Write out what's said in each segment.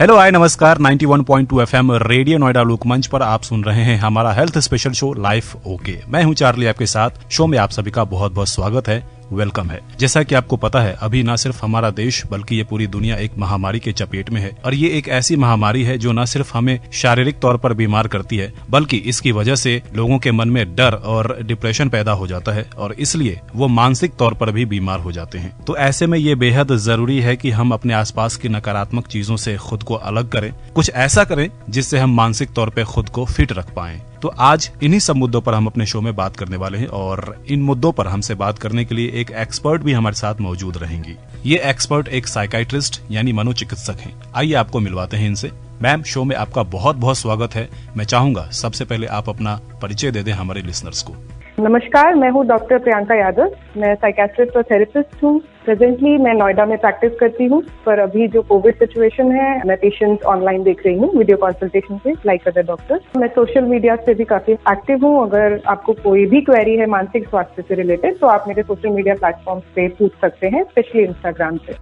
Hello hi नमस्कार। 91.2 FM radio Noida लोकमंच पर आप सुन रहे हैं हमारा health special show life okay. मैं हूं चार्ली आपके साथ। शो में आप सभी का बहुत बहुत स्वागत है, वेलकम है। जैसा कि आपको पता है, अभी न सिर्फ हमारा देश बल्कि ये पूरी दुनिया एक महामारी के चपेट में है और ये एक ऐसी महामारी है जो न सिर्फ हमें शारीरिक तौर पर बीमार करती है बल्कि इसकी वजह से लोगों के मन में डर और डिप्रेशन पैदा हो जाता है और इसलिए वो मानसिक तौर पर भी बीमार हो जाते हैं। तो ऐसे में ये बेहद जरूरी है कि हम अपने आसपास की नकारात्मक चीजों से खुद को अलग करें, कुछ ऐसा करें जिससे हम मानसिक तौर पर खुद को फिट रख पाएं। तो आज इन्हीं सब मुद्दों पर हम अपने शो में बात करने वाले हैं और इन मुद्दों पर हमसे बात करने के लिए एक एक्सपर्ट भी हमारे साथ मौजूद रहेंगी। ये एक्सपर्ट एक साइकाइट्रिस्ट यानी मनोचिकित्सक हैं। आइए आपको मिलवाते हैं इनसे। मैम, शो में आपका बहुत बहुत स्वागत है। मैं चाहूंगा सबसे पहले आप अपना परिचय दे दें हमारे लिसनर्स को। नमस्कार, मैं हूँ डॉक्टर प्रियंका यादव। मैं साइकियाट्रिस्ट और थेरेपिस्ट हूँ। प्रेजेंटली मैं नोएडा में प्रैक्टिस करती हूँ, पर अभी जो कोविड सिचुएशन है मैं पेशेंट्स ऑनलाइन देख रही हूँ वीडियो कंसल्टेशन से, लाइक अदर डॉक्टर्स। मैं सोशल मीडिया से भी काफी एक्टिव हूँ। अगर आपको कोई भी क्वेरी है मानसिक स्वास्थ्य से रिलेटेड तो आप मेरे सोशल मीडिया प्लेटफॉर्म्स पे पूछ सकते हैं, स्पेशली इंस्टाग्राम पे।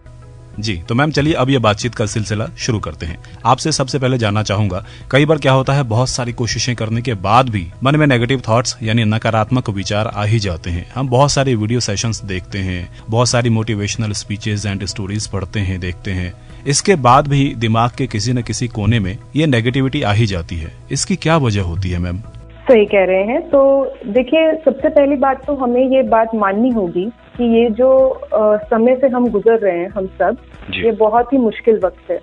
जी, तो मैम चलिए अब ये बातचीत का सिलसिला शुरू करते हैं। आपसे सबसे पहले जानना चाहूंगा, कई बार क्या होता है, बहुत सारी कोशिशें करने के बाद भी मन में नेगेटिव थॉट्स यानी नकारात्मक विचार आ ही जाते हैं। हम बहुत सारे वीडियो सेशंस देखते हैं, बहुत सारी मोटिवेशनल स्पीचेस एंड स्टोरीज पढ़ते हैं, देखते हैं। इसके बाद भी दिमाग के किसी न किसी कोने में ये नेगेटिविटी आ ही जाती है। इसकी क्या वजह होती है मैम? सही कह रहे हैं। तो देखिए, सबसे पहली बात तो हमें ये बात माननी होगी कि ये जो समय से हम गुजर रहे हैं हम सब, ये बहुत ही मुश्किल वक्त है।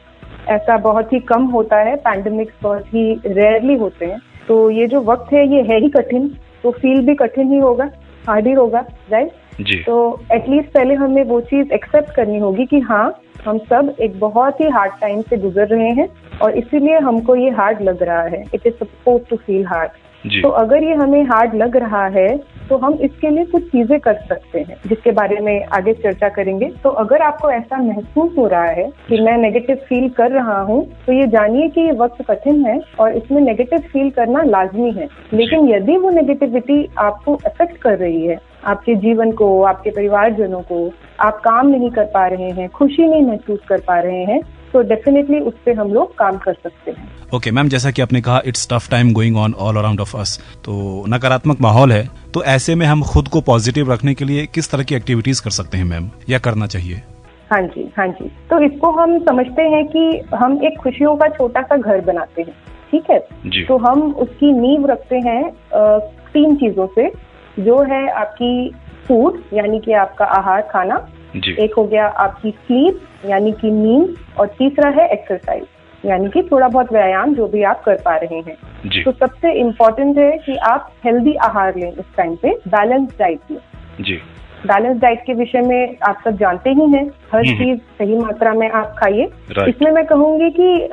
ऐसा बहुत ही कम होता है, पैंडेमिक्स बहुत ही रेयरली होते हैं। तो ये जो वक्त है ये है ही कठिन, तो फील भी कठिन ही होगा, हार्ड ही होगा, राइट जी। तो एटलीस्ट पहले हमें वो चीज एक्सेप्ट करनी होगी कि हाँ, हम सब एक बहुत ही हार्ड टाइम से गुजर रहे हैं और इसीलिए हमको ये हार्ड लग रहा है। It is suppose to feel hard. तो अगर ये हमें हार्ड लग रहा है तो हम इसके लिए कुछ चीजें कर सकते हैं, जिसके बारे में आगे चर्चा करेंगे। तो अगर आपको ऐसा महसूस हो रहा है कि मैं नेगेटिव फील कर रहा हूँ, तो ये जानिए कि ये वक्त कठिन है और इसमें नेगेटिव फील करना लाजमी है। लेकिन यदि वो नेगेटिविटी आपको अफेक्ट कर रही है, आपके जीवन को, आपके परिवारजनों को, आप काम नहीं कर पा रहे हैं, खुशी नहीं महसूस कर पा रहे हैं, तो डेफिनेटली उस पे हम लोग काम कर सकते हैं। ओके मैम, जैसा कि आपने कहा it's tough time going on all around of us, तो नकारात्मक माहौल है, तो ऐसे में हम खुद को पॉजिटिव रखने के लिए किस तरह की एक्टिविटीज कर सकते हैं मैम, या करना चाहिए? हाँ जी, हाँ जी। तो इसको हम समझते हैं कि हम एक खुशियों का छोटा सा घर बनाते हैं, ठीक है जी। तो हम उसकी नींव रखते हैं 3 चीजों से, जो है आपकी फूड यानी कि आपका आहार खाना, एक हो गया आपकी स्लीप यानी कि नींद, और तीसरा है एक्सरसाइज यानी कि थोड़ा बहुत व्यायाम जो भी आप कर पा रहे हैं। तो सबसे इम्पोर्टेंट है कि आप हेल्दी आहार लें इस टाइम पे, बैलेंस डाइट लें जी। बैलेंस डाइट के विषय में आप सब जानते ही हैं, हर चीज सही मात्रा में आप खाइए। इसमें मैं कहूंगी कि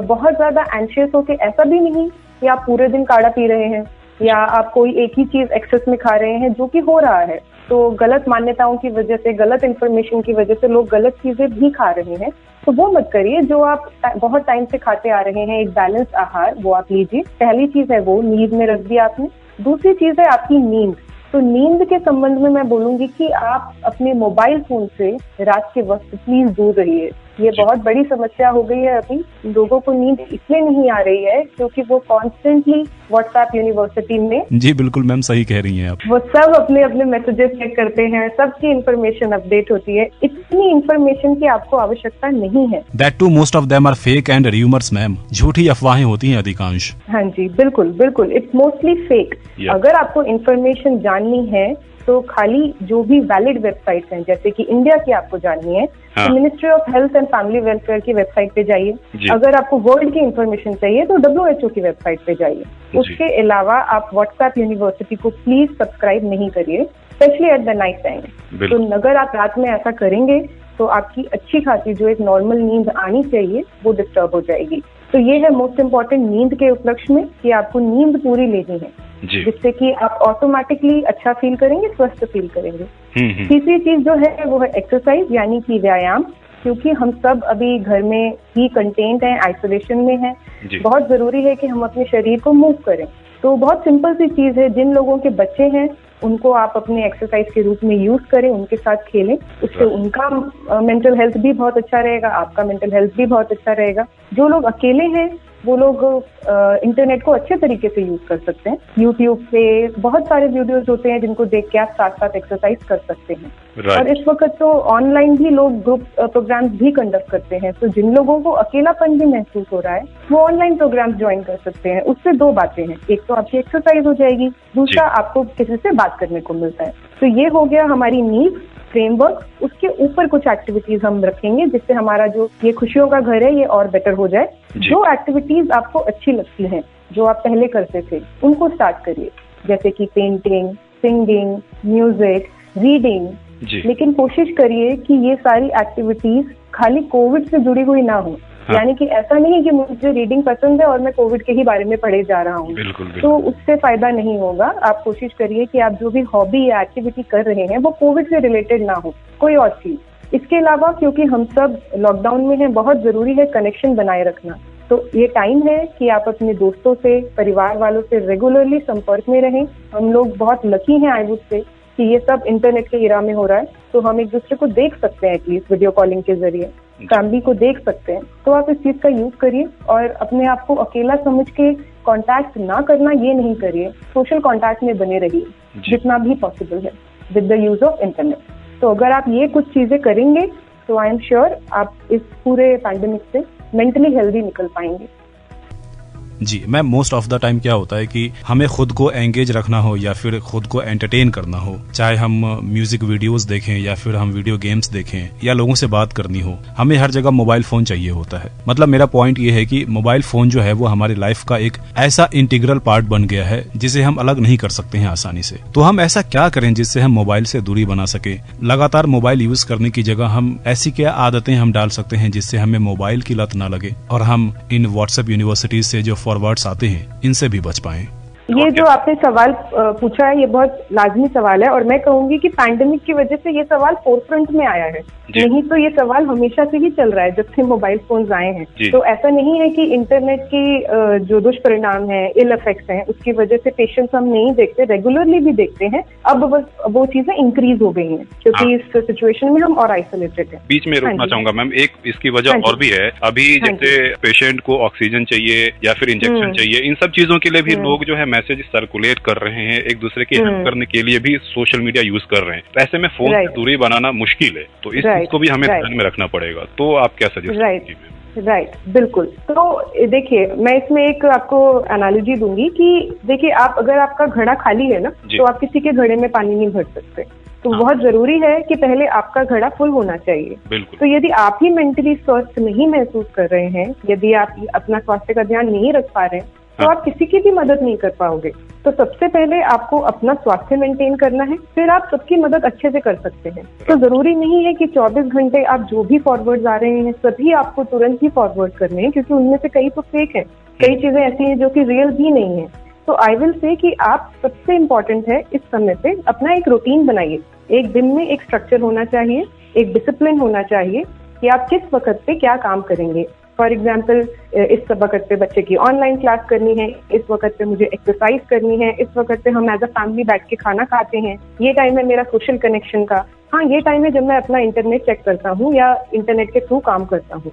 बहुत ज्यादा एंशियस होके ऐसा भी नहीं कि आप पूरे दिन काढ़ा पी रहे हैं या आप कोई एक ही चीज एक्सेस में खा रहे हैं, जो कि हो रहा है। तो गलत मान्यताओं की वजह से, गलत इन्फॉर्मेशन की वजह से लोग गलत चीजें भी खा रहे हैं, तो वो मत करिए। जो आप बहुत टाइम से खाते आ रहे हैं, एक बैलेंस आहार, वो आप लीजिए। पहली चीज है वो, नींद में रख दिया आपने। दूसरी चीज है आपकी नींद। तो नींद के संबंध में मैं बोलूंगी कि आप अपने मोबाइल फोन से रात के वक्त प्लीज दूर रहिए। ये बहुत बड़ी समस्या हो गई है अभी। लोगों को नींद इसलिए नहीं आ रही है क्योंकि वो कॉन्स्टेंटली व्हाट्सएप यूनिवर्सिटी में, जी बिल्कुल मैम, सही कह रही हैं आप, वो सब अपने अपने मैसेजेस चेक करते हैं, सबकी इन्फॉर्मेशन अपडेट होती है। इतनी इन्फॉर्मेशन की आपको आवश्यकता नहीं है। That to most of them are fake and rumours ma'am, झूठी अफवाहें होती हैं अधिकांश। हाँ जी, बिल्कुल बिल्कुल, इट्स मोस्टली फेक। अगर आपको इन्फॉर्मेशन जाननी है तो खाली जो भी वैलिड वेबसाइट्स हैं, जैसे कि इंडिया की आपको जाननी है तो ministry of health and family welfare की वेबसाइट पे जाइए। अगर आपको वर्ल्ड की इन्फॉर्मेशन चाहिए तो WHO की वेबसाइट पे जाइए। उसके अलावा आप व्हाट्सएप यूनिवर्सिटी को प्लीज सब्सक्राइब नहीं करिए, specially at the night time. तो अगर आप रात में ऐसा करेंगे तो आपकी अच्छी खासी जो एक नॉर्मल नींद आनी चाहिए वो डिस्टर्ब हो जाएगी। तो ये है मोस्ट इम्पोर्टेंट नींद के उपलक्ष्य में कि आपको नींद पूरी लेनी है, जिससे कि आप ऑटोमेटिकली अच्छा फील करेंगे, स्वस्थ फील करेंगे। तीसरी चीज जो है वो है एक्सरसाइज यानी कि व्यायाम, क्योंकि हम सब अभी घर में ही कंटेन्ड हैं, आइसोलेशन में हैं। बहुत जरूरी है कि हम अपने शरीर को मूव करें। तो बहुत सिंपल सी चीज है, जिन लोगों के बच्चे हैं उनको आप अपने एक्सरसाइज के रूप में यूज करें, उनके साथ खेलें, उससे उनका मेंटल हेल्थ भी बहुत अच्छा रहेगा, आपका मेंटल हेल्थ भी बहुत अच्छा रहेगा। जो लोग अकेले हैं वो लोग इंटरनेट को अच्छे तरीके से यूज कर सकते हैं। यूट्यूब पे बहुत सारे वीडियोस होते हैं जिनको देख के आप साथ साथ एक्सरसाइज कर सकते हैं। और इस वक्त तो ऑनलाइन भी लोग ग्रुप प्रोग्राम्स भी कंडक्ट करते हैं, तो जिन लोगों को अकेलापन भी महसूस हो रहा है वो ऑनलाइन प्रोग्राम्स ज्वाइन कर सकते हैं। उससे दो बातें हैं, एक तो आपकी एक्सरसाइज हो जाएगी, दूसरा आपको किसी से बात करने को मिलता है। तो ये हो गया हमारी नीड फ्रेमवर्क। उसके ऊपर कुछ एक्टिविटीज हम रखेंगे जिससे हमारा जो ये खुशियों का घर है ये और बेटर हो जाए। जो एक्टिविटीज आपको अच्छी लगती हैं, जो आप पहले करते थे, उनको स्टार्ट करिए, जैसे कि पेंटिंग, सिंगिंग, म्यूजिक, रीडिंग। लेकिन कोशिश करिए कि ये सारी एक्टिविटीज खाली कोविड से जुड़ी हुई ना हो। यानी कि ऐसा नहीं कि मुझे रीडिंग पसंद है और मैं कोविड के ही बारे में पढ़े जा रहा हूँ, तो उससे फायदा नहीं होगा। आप कोशिश करिए कि आप जो भी हॉबी या एक्टिविटी कर रहे हैं वो कोविड से रिलेटेड ना हो, कोई और चीज। इसके अलावा क्योंकि हम सब लॉकडाउन में हैं, बहुत जरूरी है कनेक्शन बनाए रखना। तो ये टाइम है कि आप अपने दोस्तों से, परिवार वालों से रेगुलरली संपर्क में रहें। हम लोग बहुत लकी हैं आई वुड से कि ये सब इंटरनेट के एरा में हो रहा है, तो हम एक दूसरे को देख सकते हैं, एटलीस्ट वीडियो कॉलिंग के जरिए फैमिली को देख सकते हैं। तो आप इस चीज का यूज करिए और अपने आप को अकेला समझ के कांटेक्ट ना करना ये नहीं करिए, सोशल कांटेक्ट में बने रहिए जितना भी पॉसिबल है with the use of internet. तो अगर आप ये कुछ चीजें करेंगे तो आई एम श्योर आप इस पूरे पैंडेमिक से मेंटली हेल्दी निकल पाएंगे। जी ma'am, most of the time क्या होता है कि हमें खुद को एंगेज रखना हो या फिर खुद को एंटरटेन करना हो, चाहे हम म्यूजिक वीडियोस देखें या फिर हम वीडियो गेम्स देखें या लोगों से बात करनी हो, हमें हर जगह मोबाइल फोन चाहिए होता है। मतलब मेरा पॉइंट ये है कि मोबाइल फोन जो है वो हमारी लाइफ का एक ऐसा इंटीग्रल पार्ट बन गया है जिसे हम अलग नहीं कर सकते हैं आसानी से। तो हम ऐसा क्या करें जिससे हम मोबाइल से दूरी बना सके? लगातार मोबाइल यूज करने की जगह हम ऐसी क्या आदतें हम डाल सकते हैं जिससे हमें मोबाइल की लत ना लगे और हम इन व्हाट्सएप यूनिवर्सिटीज से जो फॉरवर्ड्स आते हैं इनसे भी बच पाएं? ये जो आपने सवाल पूछा है ये बहुत लाजमी सवाल है और मैं कहूंगी कि पैंडेमिक की वजह से ये सवाल फोरफ्रंट में आया है, नहीं तो ये सवाल हमेशा से ही चल रहा है जब से मोबाइल फोन्स आए हैं। तो ऐसा नहीं है कि इंटरनेट की जो दुष्परिणाम है, इल इफेक्ट्स हैं, उसकी वजह से पेशेंट्स हम नहीं देखते, रेगुलरली भी देखते हैं। अब वो चीजें इंक्रीज हो गई हैं क्योंकि इस सिचुएशन में हम और आइसोलेटेड हैं। बीच में रोकना चाहूंगा मैम, एक इसकी वजह और भी है। अभी जैसे पेशेंट को ऑक्सीजन चाहिए या फिर इंजेक्शन चाहिए, इन सब चीजों के लिए भी लोग जो है मैसेज सर्कुलेट कर रहे हैं, एक दूसरे की हेल्प करने के लिए भी सोशल मीडिया यूज कर रहे हैं। तो ऐसे में फोन से दूरी बनाना मुश्किल है, तो इस चीज को भी हमें ध्यान में रखना पड़ेगा। तो आप क्या सजेस्ट करेंगे? राइट, बिल्कुल। तो देखिए, मैं इसमें एक आपको एनालॉजी दूंगी कि देखिए, आप अगर आपका घड़ा खाली है ना, तो आप किसी के घड़े में पानी नहीं भर सकते। तो बहुत जरूरी है कि पहले आपका घड़ा फुल होना चाहिए। तो यदि आप ही मेंटली स्वस्थ नहीं महसूस कर रहे हैं, यदि आप अपना स्वास्थ्य का ध्यान नहीं रख पा रहे हैं, तो आप किसी की भी मदद नहीं कर पाओगे। तो सबसे पहले आपको अपना स्वास्थ्य मेंटेन करना है, फिर आप सबकी मदद अच्छे से कर सकते हैं। तो जरूरी नहीं है कि 24 घंटे आप जो भी फॉरवर्ड आ रहे हैं सभी आपको तुरंत ही फॉरवर्ड करने हैं, क्योंकि उनमें से कई तो फेक है, कई चीजें ऐसी हैं जो कि रियल भी नहीं है। तो आई विल से कि आप सबसे इम्पोर्टेंट है इस समय पे अपना एक रूटीन बनाइए। एक दिन में एक स्ट्रक्चर होना चाहिए, एक डिसिप्लिन होना चाहिए कि आप किस वक्त पे क्या काम करेंगे। फॉर एग्जाम्पल, इस वक्त पे बच्चे की ऑनलाइन क्लास करनी है, इस वक्त पे मुझे एक्सरसाइज करनी है, इस वक्त पे हम एज अ फैमिली बैठ के खाना खाते हैं, ये टाइम है मेरा सोशल कनेक्शन का। हाँ, ये टाइम है जब मैं अपना इंटरनेट चेक करता हूँ या इंटरनेट के थ्रू काम करता हूँ।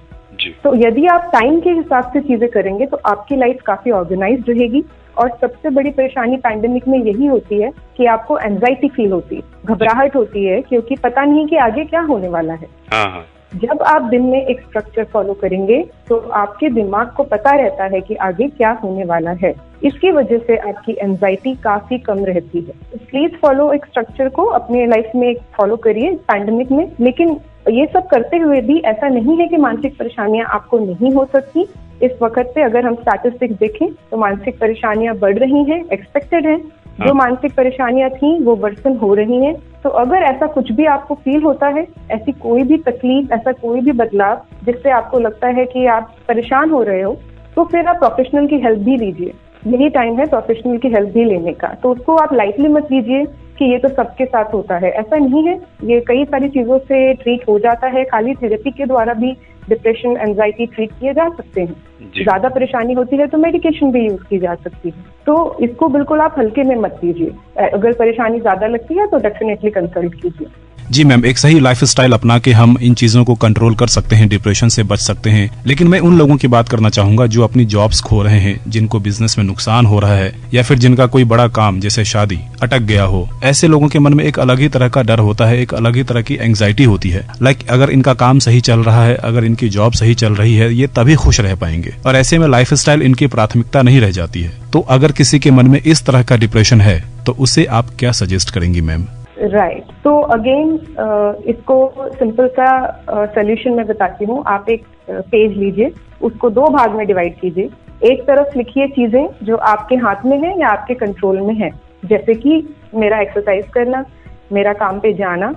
तो यदि आप टाइम के हिसाब से चीजें करेंगे तो आपकी लाइफ काफी ऑर्गेनाइज्ड रहेगी। और सबसे बड़ी परेशानी पैंडेमिक में यही होती है कि आपको एंजाइटी फील होती है, घबराहट होती है, क्योंकि पता नहीं कि आगे क्या होने वाला है। जब आप दिन में एक स्ट्रक्चर फॉलो करेंगे तो आपके दिमाग को पता रहता है कि आगे क्या होने वाला है। इसकी वजह से आपकी एंजाइटी काफी कम रहती है। प्लीज फॉलो एक स्ट्रक्चर को अपने लाइफ में फॉलो करिए पैंडेमिक में। लेकिन ये सब करते हुए भी ऐसा नहीं है कि मानसिक परेशानियां आपको नहीं हो सकती। इस वक्त पे अगर हम स्टैटिस्टिक्स देखें तो मानसिक परेशानियां बढ़ रही हैं, एक्सपेक्टेड है। जो मानसिक परेशानियां थी वो वर्सन हो रही हैं। तो अगर ऐसा कुछ भी आपको फील होता है, ऐसी कोई भी तकलीफ, ऐसा कोई भी बदलाव जिससे आपको लगता है कि आप परेशान हो रहे हो, तो फिर आप प्रोफेशनल की हेल्प भी लीजिए। यही टाइम है प्रोफेशनल की हेल्प भी लेने का। तो उसको आप लाइटली मत लीजिए कि ये तो सबके साथ होता है, ऐसा नहीं है। ये कई सारी चीजों से ट्रीट हो जाता है, खाली थेरेपी के द्वारा भी डिप्रेशन, एंजाइटी ट्रीट किए जा सकते हैं। ज्यादा परेशानी होती है तो मेडिकेशन भी यूज की जा सकती है। तो इसको बिल्कुल आप हल्के में मत लीजिए। अगर परेशानी ज्यादा लगती है तो डेफिनेटली कंसल्ट कीजिए। जी मैम, एक सही लाइफस्टाइल अपना के हम इन चीजों को कंट्रोल कर सकते हैं, डिप्रेशन से बच सकते हैं। लेकिन मैं उन लोगों की बात करना चाहूंगा जो अपनी जॉब्स खो रहे हैं, जिनको बिजनेस में नुकसान हो रहा है, या फिर जिनका कोई बड़ा काम जैसे शादी अटक गया हो। ऐसे लोगों के मन में एक अलग ही तरह का डर होता है, एक अलग ही तरह की एंग्जाइटी होती है। अगर इनका काम सही चल रहा है, अगर इनकी जॉब सही चल रही है, ये तभी खुश रह पाएंगे, और ऐसे में लाइफस्टाइल इनकी प्राथमिकता नहीं रह जाती है। तो अगर किसी के मन में इस तरह का डिप्रेशन है तो उसे आप क्या सजेस्ट करेंगी मैम? राइट, तो अगेन इसको सिंपल सा सोल्यूशन मैं बताती हूँ। आप एक पेज लीजिए, उसको 2 भाग में डिवाइड कीजिए। एक तरफ लिखिए चीजें जो आपके हाथ में है या आपके कंट्रोल में है, जैसे कि मेरा एक्सरसाइज करना, मेरा काम पे जाना,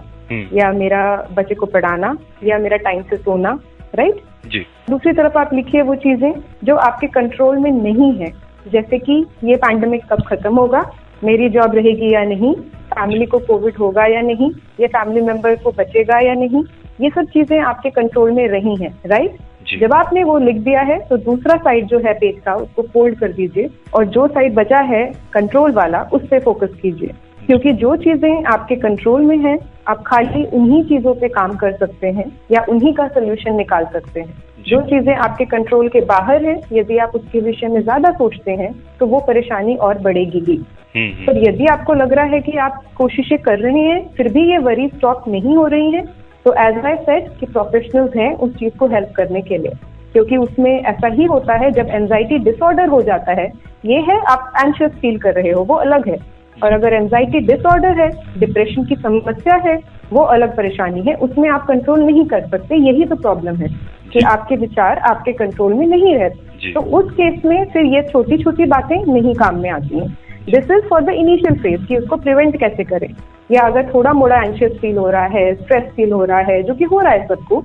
या मेरा बच्चे को पढ़ाना, या मेरा टाइम से सोना, राइट जी। दूसरी तरफ आप लिखिए वो चीजें जो आपके कंट्रोल में नहीं है, जैसे कि ये पैंडेमिक कब खत्म होगा, मेरी जॉब रहेगी या नहीं, फैमिली को कोविड होगा या नहीं, ये फैमिली मेंबर को बचेगा या नहीं। ये सब चीजें आपके कंट्रोल में रही हैं, राइट। जब आपने वो लिख दिया है तो दूसरा साइड जो है पेज का उसको फोल्ड कर दीजिए, और जो साइड बचा है कंट्रोल वाला उस पे फोकस कीजिए। क्योंकि जो चीजें आपके कंट्रोल में हैं, आप खाली उन्हीं चीजों पे काम कर सकते हैं या उन्हीं का सोल्यूशन निकाल सकते हैं। जो चीजें आपके कंट्रोल के बाहर है, यदि आप उसके विषय में ज्यादा सोचते हैं तो वो परेशानी और बढ़ेगी। पर यदि आपको लग रहा है कि आप कोशिशें कर रहे हैं फिर भी ये वरी स्टॉप नहीं हो रही है, तो एज आई सेड कि प्रोफेशनल्स हैं उस चीज को हेल्प करने के लिए। क्योंकि उसमें ऐसा ही होता है, जब एंजाइटी डिसऑर्डर हो जाता है, ये है आप एंशियस फील कर रहे हो, वो अलग है। और अगर एंजाइटी डिसऑर्डर है, डिप्रेशन की समस्या है, वो अलग परेशानी है, उसमें आप कंट्रोल नहीं कर सकते। यही तो प्रॉब्लम है कि आपके विचार आपके कंट्रोल में नहीं रहते। तो उस केस में फिर ये छोटी छोटी बातें नहीं काम में आती हैं। This is for the initial phase कि उसको प्रिवेंट कैसे करें। या अगर थोड़ा मोड़ा एंशियस फील हो रहा है, स्ट्रेस फील हो रहा है, जो कि हो रहा है सबको,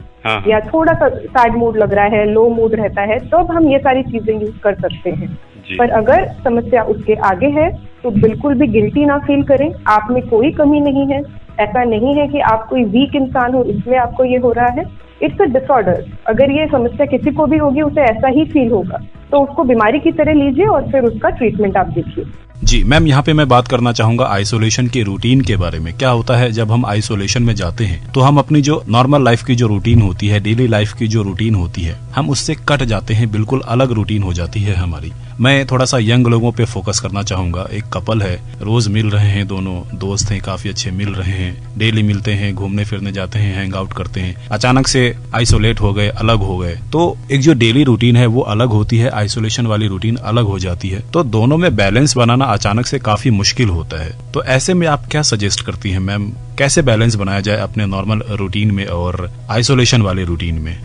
या थोड़ा सा सैड मूड लग रहा है, लो मूड रहता है, तो अब हम ये सारी चीजें यूज कर सकते हैं। पर अगर समस्या उसके आगे है तो बिल्कुल भी गिल्टी ना फील करें। आप में कोई कमी नहीं है, ऐसा नहीं है कि आप कोई वीक इंसान हो इसलिए आपको ये हो रहा है। It's a disorder. अगर ये समस्या किसी को भी होगी उसे ऐसा ही फील होगा, तो उसको बीमारी की तरह लीजिए और फिर उसका ट्रीटमेंट आप देखिए। जी मैम, यहाँ पे मैं बात करना चाहूंगा आइसोलेशन के रूटीन के बारे में। क्या होता है जब हम आइसोलेशन में जाते हैं तो हम अपनी जो नॉर्मल लाइफ की जो रूटीन होती है, डेली लाइफ की जो रूटीन होती है, हम उससे कट जाते हैं, बिल्कुल अलग रूटीन हो जाती है हमारी। मैं थोड़ा सा यंग लोगों पे फोकस करना चाहूंगा। एक कपल है, रोज मिल रहे हैं, दोनों दोस्त हैं, काफी अच्छे मिल रहे हैं, डेली मिलते हैं, घूमने फिरने जाते हैं, हैंग आउट करते हैं, अचानक से आइसोलेट हो गए, अलग हो गए। तो एक जो डेली रूटीन है वो अलग होती है, आइसोलेशन वाली रूटीन अलग हो जाती है। तो दोनों में बैलेंस बनाना अचानक से काफी मुश्किल होता है। तो ऐसे में आप क्या सजेस्ट करती हैं मैम, कैसे बैलेंस बनाया जाए अपने नॉर्मल रूटीन में और आइसोलेशन वाले रूटीन में?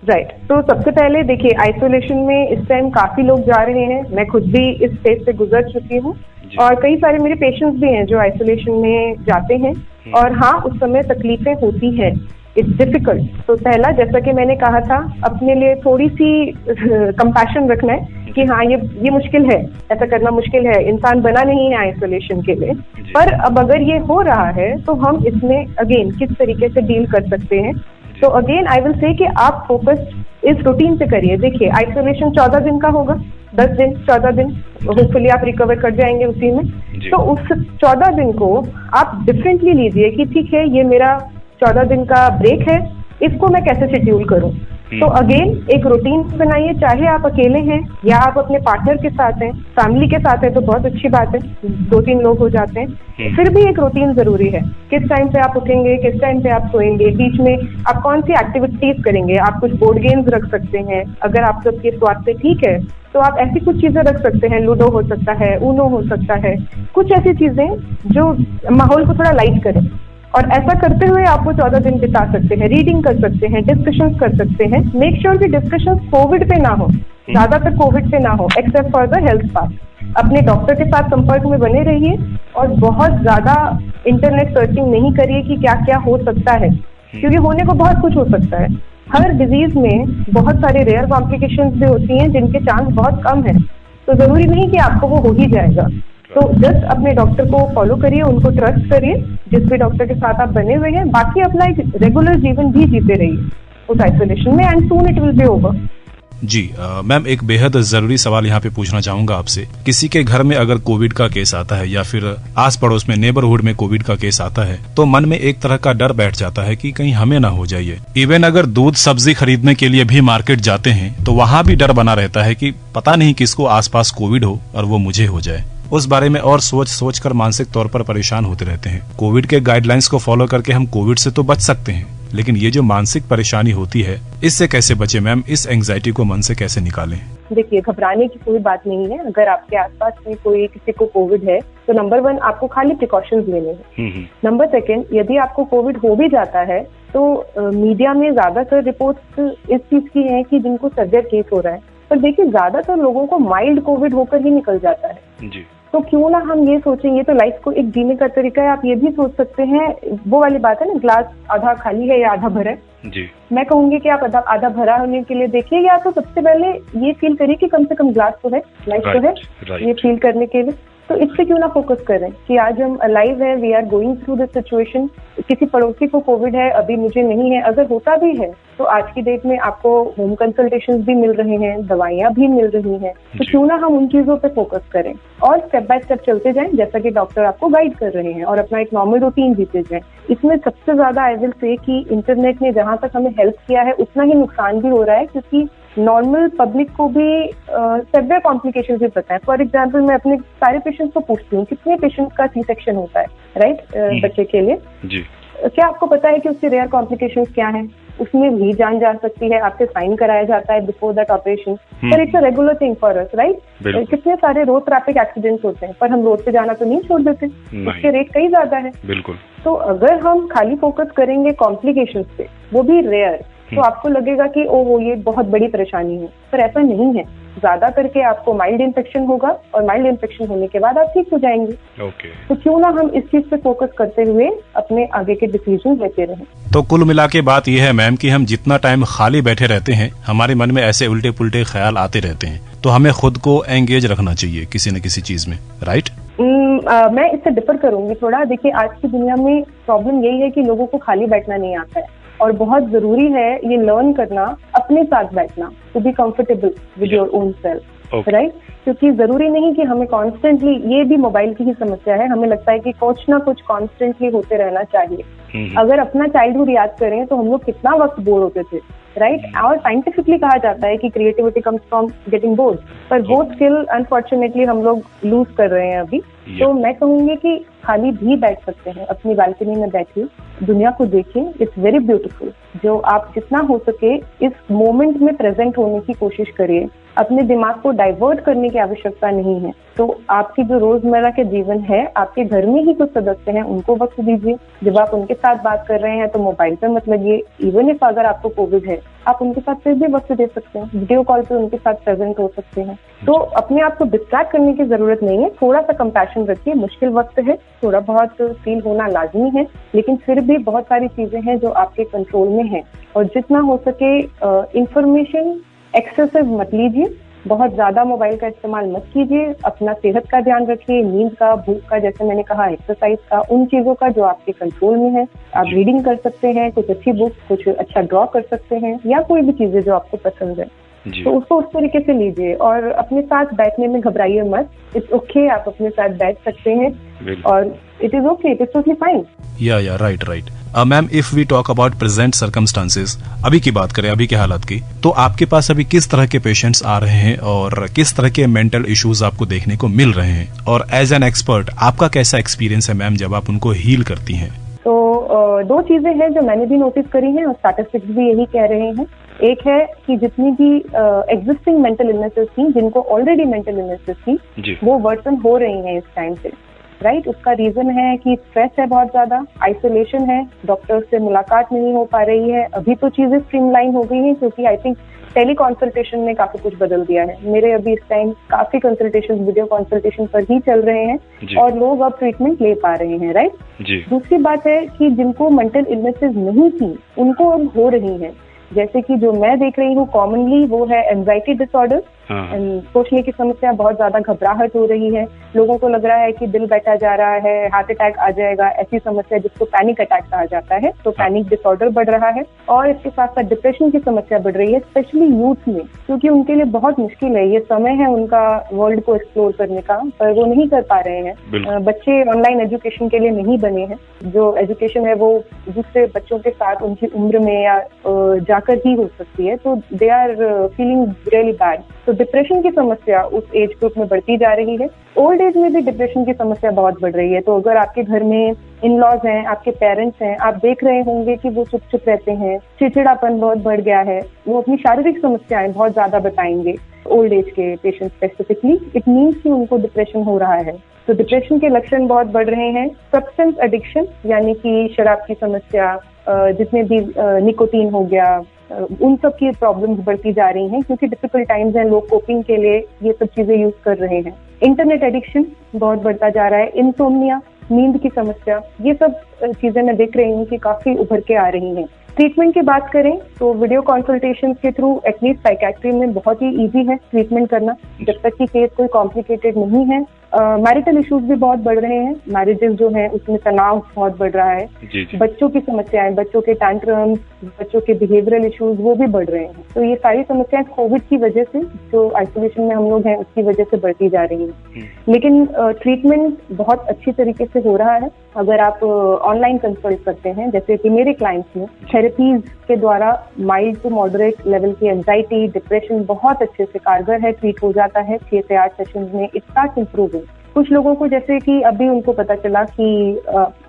राइट, तो सबसे पहले देखिए, आइसोलेशन में इस टाइम काफी लोग जा रहे हैं। मैं खुद भी इस स्टेज से गुजर चुकी हूँ, और कई सारे मेरे पेशेंट्स भी हैं जो आइसोलेशन में जाते हैं। और हाँ, उस समय तकलीफें होती हैं, इट्स डिफिकल्ट। तो पहला, जैसा कि मैंने कहा था, अपने लिए थोड़ी सी कंपैशन रखना है कि हाँ ये मुश्किल है, ऐसा करना मुश्किल है, इंसान बना नहीं है आइसोलेशन के लिए। पर अब अगर ये हो रहा है तो हम इसमें अगेन किस तरीके से डील कर सकते हैं। तो अगेन आई विल से कि आप फोकस इस रूटीन पे करिए। देखिए, आइसोलेशन 14 दिन का होगा, 10 दिन, 14 दिन, होपफुली आप रिकवर कर जाएंगे उसी में। तो उस 14 दिन को आप डिफरेंटली लीजिए कि ठीक है, ये मेरा 14 दिन का ब्रेक है, इसको मैं कैसे शेड्यूल करूं। तो अगेन एक रूटीन बनाइए, चाहे आप अकेले हैं या आप अपने पार्टनर के साथ हैं, फैमिली के साथ है तो बहुत अच्छी बात है, 2-3 लोग हो जाते हैं। फिर भी एक रूटीन जरूरी है, किस टाइम पे आप उठेंगे, किस टाइम पे आप सोएंगे, बीच में आप कौन सी एक्टिविटीज करेंगे। आप कुछ बोर्ड गेम्स रख सकते हैं, अगर आप सबके स्वास्थ्य ठीक है तो आप ऐसी कुछ चीजें रख सकते हैं, लूडो हो सकता है, ऊनो हो सकता है, कुछ ऐसी चीजें जो माहौल को थोड़ा लाइट करें। और ऐसा करते हुए आप वो 14 दिन बिता सकते हैं। रीडिंग कर सकते हैं, डिस्कशंस कर सकते हैं। मेक श्योर कि डिस्कशंस कोविड पे ना हो, ज्यादातर कोविड पे ना हो, except for the health part. अपने डॉक्टर के साथ संपर्क में बने रहिए और बहुत ज्यादा इंटरनेट सर्चिंग नहीं करिए कि क्या क्या हो सकता है, क्योंकि होने को बहुत कुछ हो सकता है। हर डिजीज में बहुत सारे रेयर कॉम्प्लिकेशंस भी होती हैं जिनके चांस बहुत कम है, तो जरूरी नहीं कि आपको वो हो ही जाएगा। तो जस्ट अपने डॉक्टर को फॉलो करिए, उनको ट्रस्ट करिए, जिस भी डॉक्टर के साथ आप बने हुए हैं। बाकी अपना एक रेगुलर जीवन भी जीते रहिए। उस आइसोलेशन में, and soon it will be over. जी मैम, एक बेहद जरूरी सवाल यहाँ पे पूछना चाहूंगा आपसे। किसी के घर में अगर कोविड का केस आता है या फिर आस पड़ोस में नेबरहुड में कोविड का केस आता है, तो मन में एक तरह का डर बैठ जाता है कि कहीं हमें ना हो जाइए। इवन अगर दूध सब्जी खरीदने के लिए भी मार्केट जाते हैं तो वहाँ भी डर बना रहता है कि पता नहीं किसको आसपास कोविड हो और वो मुझे हो जाए। उस बारे में और सोच कर मानसिक तौर पर परेशान होते रहते हैं। कोविड के गाइडलाइंस को फॉलो करके हम कोविड से तो बच सकते हैं, लेकिन ये जो मानसिक परेशानी होती है, इससे कैसे बचे मैम? इस एंजाइटी को मन से कैसे निकालें? देखिए, घबराने की कोई बात नहीं है। अगर आपके आसपास में कोई किसी को कोविड है तो नंबर 1 आपको खाली प्रिकॉशंस लेने हैं। नंबर 2, यदि आपको कोविड हो भी जाता है तो मीडिया में ज्यादातर रिपोर्ट्स इस चीज की है कि जिनको सर्वियर केस हो रहा है, पर देखिए ज्यादातर लोगों को माइल्ड कोविड होकर ही निकल जाता है जी। तो क्यों ना हम ये सोचेंगे, तो लाइफ को एक जीने का तरीका है। आप ये भी सोच सकते हैं, वो वाली बात है ना, ग्लास आधा खाली है या आधा भरा है जी। मैं कहूंगी कि आप आधा भरा होने के लिए देखिए, या तो सबसे पहले ये फील करिए कि कम से कम ग्लास तो है, लाइफ तो है, ये फील करने के लिए। तो इस पे क्यों ना फोकस करें कि आज हम अलाइव हैं, we are going through this situation. किसी पड़ोसी को कोविड है, अभी मुझे नहीं है, अगर होता भी है तो आज की डेट में आपको होम कंसल्टेशंस भी मिल रहे हैं, दवाइयां भी मिल रही हैं, तो क्यों ना हम उन चीजों पे फोकस करें और स्टेप बाय स्टेप चलते जाएं, जैसा कि डॉक्टर आपको गाइड कर रहे हैं, और अपना एक नॉर्मल रूटीन जीते जाएं। इसमें सबसे ज्यादा आई विल से कि इंटरनेट ने जहां तक हमें हेल्प किया है उतना ही नुकसान भी हो रहा है, क्योंकि नॉर्मल पब्लिक को भी सेवियर कॉम्प्लिकेशंस भी पता है। फॉर एग्जांपल, मैं अपने सारे पेशेंट्स को पूछती हूँ कितने पेशेंट का सी सेक्शन होता है, राइट, बच्चे के लिए जी। क्या आपको पता है कि उसके रेयर कॉम्प्लिकेशंस क्या हैं? उसमें भी जान जा सकती है, आपसे साइन कराया जाता है बिफोर दैट ऑपरेशन, पर it's a regular thing for us, right. कितने सारे रोड ट्रैफिक एक्सीडेंट्स होते हैं, पर हम रोड पे जाना तो नहीं छोड़ देते, उसके रेट कई ज्यादा है। बिल्कुल। तो अगर हम खाली फोकस करेंगे कॉम्प्लिकेशंस पे, वो भी रेयर, तो आपको लगेगा कि ओहो ये बहुत बड़ी परेशानी है, पर ऐसा नहीं है। ज्यादा करके आपको माइल्ड इन्फेक्शन होगा और माइल्ड इन्फेक्शन होने के बाद आप ठीक हो जाएंगे। तो क्यों ना हम इस चीज पे फोकस करते हुए अपने आगे के डिसीजन लेते रहें। तो कुल मिला के बात यह है मैम कि हम जितना टाइम खाली बैठे रहते हैं, हमारे मन में ऐसे उल्टे पुल्टे ख्याल आते रहते हैं, तो हमें खुद को एंगेज रखना चाहिए किसी न किसी चीज में, राइट? मैं इससे डिफर करूंगी थोड़ा। देखिए, आज की दुनिया में प्रॉब्लम यही है कि लोगों को खाली बैठना नहीं आता है, और बहुत जरूरी है ये लर्न करना, अपने साथ बैठना, to be comfortable with your own self, right. क्योंकि जरूरी नहीं कि हमें कॉन्स्टेंटली, ये भी मोबाइल की ही समस्या है, हमें लगता है कि कुछ ना कुछ कॉन्स्टेंटली होते रहना चाहिए। अगर अपना चाइल्डहुड याद करें तो हम लोग कितना वक्त बोर होते थे, राइट। और साइंटिफिकली कहा जाता है कि creativity comes from getting bored, पर वो स्किल अनफॉर्चुनेटली हम लोग लूज कर रहे हैं अभी। तो मैं कहूंगी कि खाली भी बैठ सकते हैं, अपनी बालकनी में बैठिए, दुनिया को देखिए, इट्स वेरी ब्यूटीफुल। जो आप जितना हो सके इस मोमेंट में प्रेजेंट होने की कोशिश करिए, अपने दिमाग को डाइवर्ट करने की आवश्यकता नहीं है। तो आपकी जो रोजमर्रा के जीवन है, आपके घर में ही कुछ सदस्य हैं, उनको वक्त दीजिए। जब आप उनके साथ बात कर रहे हैं तो मोबाइल पे मत लगिए। इवन इफ अगर आपको कोविड है, आप उनके साथ फिर भी वक्त दे सकते हैं, वीडियो कॉल पे उनके साथ प्रेजेंट हो सकते हैं। तो अपने आप को डिस्ट्रैक्ट करने की जरूरत नहीं है, थोड़ा सा कंपैशन रखिए। मुश्किल वक्त है, थोड़ा बहुत फील होना लाजमी है, लेकिन फिर भी बहुत सारी चीजें हैं जो आपके कंट्रोल में है, और जितना हो सके इंफॉर्मेशन एक्सेसिव मत लीजिए, बहुत ज्यादा मोबाइल का इस्तेमाल मत कीजिए। अपना सेहत का ध्यान रखिए, नींद का, भूख का, जैसे मैंने कहा, एक्सरसाइज का, उन चीजों का जो आपके कंट्रोल में है। आप रीडिंग कर सकते हैं, कुछ अच्छी बुक, कुछ अच्छा ड्रॉ कर सकते हैं, या कोई भी चीजें जो आपको पसंद है, तो उसको उस तरीके से लीजिए। और अपने साथ बैठने में घबराइए मत, इट्स ओके, आप अपने साथ बैठ सकते हैं और it is okay, it is totally fine. या right. Ma'am, if we talk about present circumstances, अभी की बात करें, अभी के हालात की, तो आपके पास अभी किस तरह के पेशेंट्स आ रहे हैं और किस तरह के मेंटल इश्यूज आपको देखने को मिल रहे हैं, और एज एन एक्सपर्ट आपका कैसा एक्सपीरियंस है मैम जब आप उनको हील करती हैं? तो दो चीजें हैं जो मैंने भी नोटिस करी हैं और स्टैटिस्टिक्स भी यही कह रहे हैं। एक है कि जितनी भी एग्जिस्टिंग मेंटल इलनेसेस थी, जिनको ऑलरेडी मेंटल इलनेसेस थी, वो वर्सन हो रही हैं इस टाइम से, राइट। उसका रीजन है कि स्ट्रेस है बहुत ज्यादा, आइसोलेशन है, डॉक्टर से मुलाकात नहीं हो पा रही है। अभी तो चीजें स्ट्रीमलाइन हो गई हैं, क्योंकि आई थिंक टेली कंसल्टेशन ने काफी कुछ बदल दिया है। मेरे अभी इस टाइम काफी कंसल्टेशन वीडियो कंसल्टेशन पर ही चल रहे हैं, और लोग अब ट्रीटमेंट ले पा रहे हैं, राइट। दूसरी बात है कि जिनको मेंटल इलनेसेस नहीं थी, उनको अब हो रही है। जैसे कि जो मैं देख रही हूँ कॉमनली, वो है एंजाइटी डिसऑर्डर, सोचने की समस्या, बहुत ज्यादा घबराहट हो रही है, लोगों को लग रहा है कि दिल बैठा जा रहा है, हार्ट अटैक आ जाएगा, ऐसी समस्या जिसको पैनिक अटैक कहा जाता है, तो पैनिक डिसऑर्डर बढ़ रहा है। और इसके साथ साथ डिप्रेशन की समस्या बढ़ रही है, स्पेशली यूथ में, क्योंकि उनके लिए बहुत मुश्किल है, ये समय है उनका वर्ल्ड को एक्सप्लोर करने का, पर वो नहीं कर पा रहे हैं। बच्चे ऑनलाइन एजुकेशन के लिए नहीं बने हैं, जो एजुकेशन है वो दूसरे बच्चों के साथ उनकी उम्र में या जाकर ही हो सकती है, तो they are feeling really bad. तो डिप्रेशन की समस्या उस एज ग्रुप में बढ़ती जा रही है। ओल्ड एज में भी डिप्रेशन की समस्या बहुत बढ़ रही है। तो अगर आपके घर में इन लॉज हैं, आपके पेरेंट्स हैं, आप देख रहे होंगे कि वो चुप चुप रहते हैं, चिड़चिड़ापन बहुत बढ़ गया है, वो अपनी शारीरिक समस्याएं बहुत ज्यादा बताएंगे ओल्ड एज के पेशेंट स्पेसिफिकली, इट मीन्स कि उनको डिप्रेशन हो रहा है। तो डिप्रेशन के लक्षण बहुत बढ़ रहे हैं। सब्सटेंस एडिक्शन यानी कि शराब की समस्या, जितने भी निकोटीन हो गया, उन सब की प्रॉब्लम्स बढ़ती जा रही हैं, क्योंकि डिफिकल्ट टाइम्स हैं, लोग कोपिंग के लिए ये सब चीजें यूज कर रहे हैं। इंटरनेट एडिक्शन बहुत बढ़ता जा रहा है। इंसोम्निया, नींद की समस्या, ये सब चीजें मैं देख रही हूँ कि काफी उभर के आ रही हैं। ट्रीटमेंट की बात करें तो वीडियो कंसल्टेशन के थ्रू एटलीस्ट साइकेट्री में बहुत ही इजी है ट्रीटमेंट करना, जब तक कि केस कोई कॉम्प्लिकेटेड नहीं है। मैरिटल इश्यूज भी बहुत बढ़ रहे हैं, मैरिजेस जो हैं उसमें तनाव बहुत बढ़ रहा है। बच्चों की समस्याएं, बच्चों के टैंट्रम्स, बच्चों के बिहेवियरल इश्यूज वो भी बढ़ रहे हैं। तो ये सारी समस्याएं कोविड की वजह से, जो आइसोलेशन में हम लोग हैं उसकी वजह से बढ़ती जा रही हैं। लेकिन ट्रीटमेंट बहुत अच्छी तरीके से हो रहा है। अगर आप ऑनलाइन कंसल्ट करते हैं, जैसे कि मेरे क्लाइंट्स में थेरेपीज के द्वारा माइल्ड टू मॉडरेट लेवल की एंजाइटी, डिप्रेशन बहुत अच्छे से कारगर है, ट्रीट हो जाता है 6 से 8 सेशंस में। It starts improving. कुछ लोगों को जैसे कि अभी उनको पता चला कि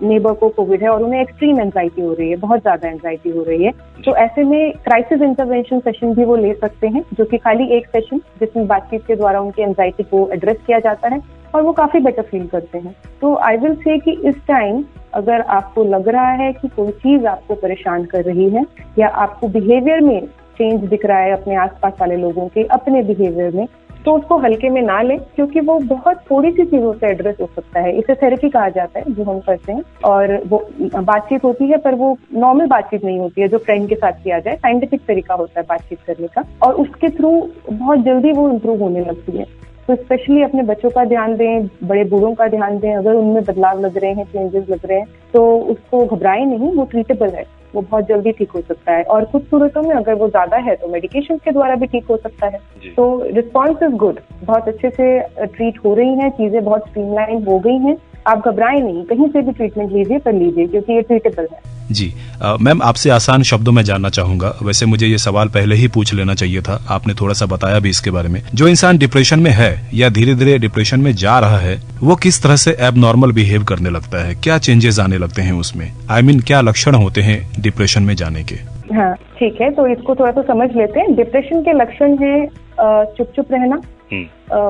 नेबर को कोविड है और उन्हें एक्सट्रीम एंजाइटी हो रही है, बहुत ज्यादा एंजाइटी हो रही है, तो ऐसे में क्राइसिस इंटरवेंशन सेशन भी वो ले सकते हैं, जो कि खाली एक सेशन जिसमें बातचीत के द्वारा उनकी एंजाइटी को एड्रेस किया जाता है और वो काफी बेटर फील करते हैं। तो आई विल से कि इस टाइम अगर आपको लग रहा है कि कोई चीज आपको परेशान कर रही है या आपको बिहेवियर में चेंज दिख रहा है अपने आसपास वाले लोगों के, अपने बिहेवियर में, तो उसको हल्के में ना लें, क्योंकि वो बहुत थोड़ी सी चीजों से एड्रेस हो सकता है। इसे थेरेपी कहा जाता है जो हम करते हैं, और वो बातचीत होती है, पर वो नॉर्मल बातचीत नहीं होती है जो फ्रेंड के साथ किया जाए। साइंटिफिक तरीका होता है बातचीत करने का, और उसके थ्रू बहुत जल्दी वो इम्प्रूव होने लगती है। तो स्पेशली अपने बच्चों का ध्यान दें, बड़े बूढ़ों का ध्यान दें। अगर उनमें बदलाव लग रहे हैं, चेंजेस लग रहे हैं, तो उसको घबराएं नहीं, वो ट्रीटेबल है, वो बहुत जल्दी ठीक हो सकता है। और कुछ सूरतों में अगर वो ज्यादा है तो मेडिकेशन के द्वारा भी ठीक हो सकता है। तो रिस्पॉन्स इज गुड, बहुत अच्छे से ट्रीट हो रही हैं, चीजें बहुत स्ट्रीमलाइन हो गई हैं। आप घबराएं नहीं, कहीं से भी ट्रीटमेंट लीजिए, पर लीजिए, क्योंकि ये ट्रीटेबल है। जी मैम, आपसे आसान शब्दों में जानना चाहूंगा, वैसे मुझे ये सवाल पहले ही पूछ लेना चाहिए था, आपने थोड़ा सा बताया भी इसके बारे में। जो इंसान डिप्रेशन में है या धीरे धीरे डिप्रेशन में जा रहा है, वो किस तरह से एबनॉर्मल बिहेव करने लगता है, क्या चेंजेस आने लगते हैं उसमें? I mean, क्या लक्षण होते हैं डिप्रेशन में जाने के? हाँ ठीक है, तो इसको थोड़ा सा समझ लेते हैं। डिप्रेशन के लक्षण है चुप चुप रहना,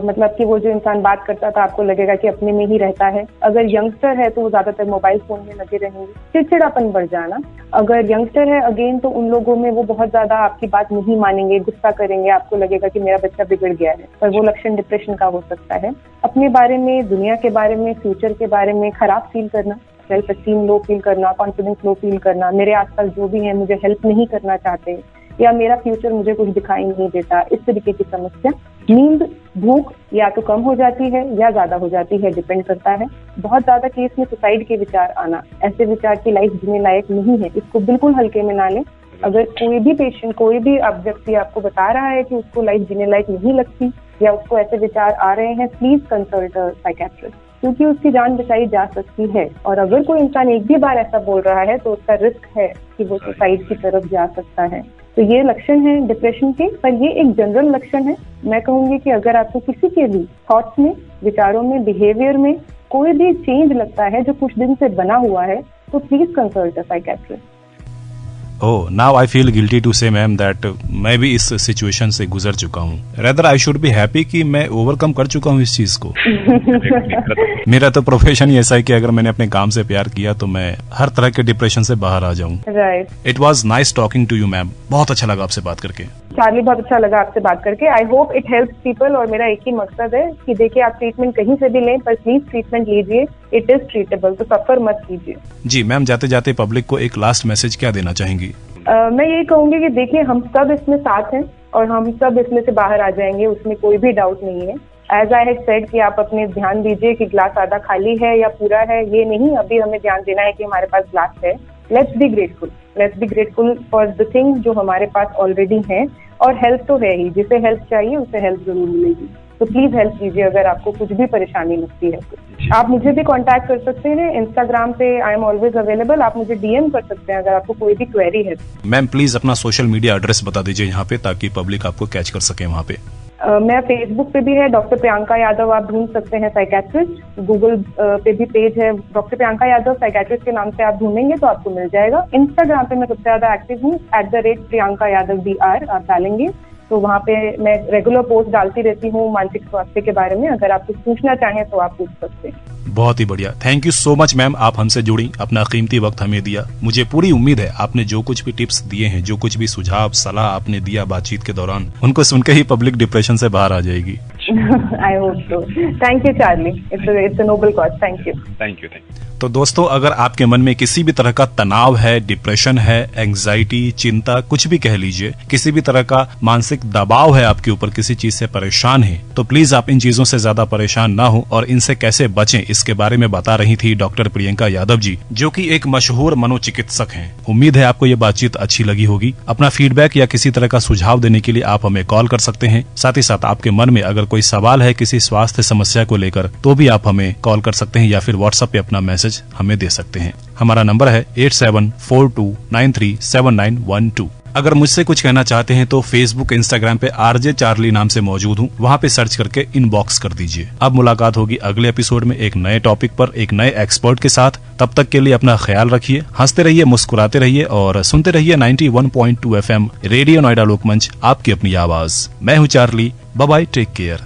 मतलब कि वो जो इंसान बात करता था आपको लगेगा कि अपने में ही रहता है। अगर यंगस्टर है तो वो ज्यादातर मोबाइल फोन में लगे रहेंगे। चिड़चिड़ापन बढ़ जाना, अगर यंगस्टर है अगेन तो उन लोगों में वो बहुत ज्यादा आपकी बात नहीं मानेंगे, गुस्सा करेंगे, आपको लगेगा कि मेरा बच्चा बिगड़ गया है, पर वो लक्षण डिप्रेशन का हो सकता है। अपने बारे में, दुनिया के बारे में, फ्यूचर के बारे में खराब फील करना, सेल्फ एस्टीम लो फील करना, कॉन्फिडेंस लो फील करना, मेरे आसपास जो भी है मुझे हेल्प नहीं करना चाहते, या मेरा फ्यूचर मुझे कुछ दिखाई नहीं देता, इस तरीके की समस्या। नींद, भूख या तो कम हो जाती है या ज्यादा हो जाती है, डिपेंड करता है। बहुत ज्यादा केस में सुसाइड के विचार आना, ऐसे विचार की लाइफ जीने लायक नहीं है, इसको बिल्कुल हल्के में ना लें। अगर कोई भी पेशेंट, कोई भी व्यक्ति आपको बता रहा है कि उसको लाइफ जीने लायक नहीं लगती या उसको ऐसे विचार आ रहे हैं, प्लीज कंसल्ट साइकेट्रिस्ट, क्योंकि उसकी जान बचाई जा सकती है। और अगर कोई इंसान एक भी बार ऐसा बोल रहा है तो उसका रिस्क है कि वो सुसाइड की तरफ जा सकता है। तो ये लक्षण है डिप्रेशन के, पर ये एक जनरल लक्षण है। मैं कहूंगी कि अगर आपको किसी के भी थॉट्स में, विचारों में, बिहेवियर में कोई भी चेंज लगता है जो कुछ दिन से बना हुआ है, तो please consult a psychiatrist. Oh, now I feel guilty to say ma'am that मैं भी इस सिचुएशन से गुजर चुका हूँ। Rather I should be happy कि मैं ओवरकम कर चुका हूँ इस चीज को। मेरा तो प्रोफेशन ही ऐसा है कि अगर मैंने अपने काम से प्यार किया तो मैं हर तरह के डिप्रेशन से बाहर आ जाऊँ। Right. It was nice talking to you ma'am, बहुत अच्छा लगा आपसे बात करके। चार्ली, बहुत अच्छा लगा आपसे बात करके। I hope it helps people, और मेरा एक ही मकसद है कि देखिए आप ट्रीटमेंट कहीं से भी लें, पर प्लीज ट्रीटमेंट लीजिए, इट इज ट्रीटेबल, तो सफर मत कीजिए। जी मैम, जाते जाते पब्लिक को एक लास्ट मैसेज क्या देना चाहेंगी? मैं यही कहूंगी कि देखिए हम सब इसमें साथ हैं, और हम सब इसमें से बाहर आ जाएंगे, उसमें कोई भी डाउट नहीं है। एज आई हैड सेड कि आप अपने ध्यान दीजिए कि ग्लास आधा खाली है या पूरा है, ये नहीं अभी हमें ध्यान देना है कि हमारे पास ग्लास है। Let's be grateful for the thing जो हमारे पास ऑलरेडी है। और हेल्थ तो है ही, जिसे हेल्थ चाहिए उसे हेल्थ जरूर मिलेगी। तो प्लीज हेल्प कीजिए अगर आपको कुछ भी परेशानी लगती है तो। आप मुझे भी कांटेक्ट कर सकते हैं इंस्टाग्राम पे, आई एम ऑलवेज अवेलेबल। आप मुझे डीएम कर सकते हैं अगर आपको कोई भी क्वेरी है। मैम प्लीज अपना सोशल मीडिया एड्रेस बता दीजिए यहाँ पे, ताकि पब्लिक आपको कैच कर सके वहाँ पे। मैं फेसबुक पे भी है डॉक्टर प्रियंका यादव, आप ढूंढ सकते हैं साइकेट्रिस्ट। गूगल पे भी पेज है डॉक्टर प्रियंका यादव साइकेट्रिस्ट के नाम से, आप ढूंढेंगे तो आपको मिल जाएगा। इंस्टाग्राम पे मैं सबसे ज्यादा एक्टिव हूँ, @प्रियंका यादव DR आप डालेंगे तो वहाँ पे मैं रेगुलर पोस्ट डालती रहती हूँ मानसिक स्वास्थ्य के बारे में। अगर आप कुछ पूछना चाहें तो आप पूछ सकते हैं। बहुत ही बढ़िया, thank you so much ma'am, आप हमसे जुड़ी, अपना कीमती वक्त हमें दिया। मुझे पूरी उम्मीद है आपने जो कुछ भी टिप्स दिए हैं, जो कुछ भी सुझाव सलाह आपने दिया बातचीत के दौरान, उनको सुनकर ही पब्लिक डिप्रेशन से बाहर आ जाएगी। I hope so. Thank you Charlie, it's a noble cause. Thank you. तो दोस्तों, अगर आपके मन में किसी भी तरह का तनाव है, डिप्रेशन है, एंजाइटी, चिंता, कुछ भी कह लीजिए, किसी भी तरह का मानसिक दबाव है आपके ऊपर, किसी चीज से परेशान है, तो प्लीज आप इन चीजों से ज्यादा परेशान ना हो और इनसे कैसे बचें इसके बारे में बता रही थी डॉक्टर प्रियंका यादव जी, जो कि एक मशहूर मनोचिकित्सक हैं। उम्मीद है आपको ये बातचीत अच्छी लगी होगी। अपना फीडबैक या किसी तरह का सुझाव देने के लिए आप हमें कॉल कर सकते हैं। साथ ही साथ आपके मन में अगर कोई सवाल है किसी स्वास्थ्य समस्या को लेकर, तो भी आप हमें कॉल कर सकते हैं या फिर व्हाट्सएप पे अपना मैसेज हमें दे सकते हैं। हमारा नंबर है 8742937912। अगर मुझसे कुछ कहना चाहते हैं तो फेसबुक इंस्टाग्राम पे RJ चार्ली नाम से मौजूद हूँ, वहाँ पे सर्च करके इनबॉक्स कर दीजिए। अब मुलाकात होगी अगले एपिसोड में एक नए टॉपिक पर, एक नए एक्सपर्ट के साथ। तब तक के लिए अपना ख्याल रखिए, हंसते रहिए, मुस्कुराते रहिए और सुनते रहिए 91.2 FM रेडियो नोएडा लोकमंच, आपकी अपनी आवाज। मैं हूँ Charlie, bye bye, take care.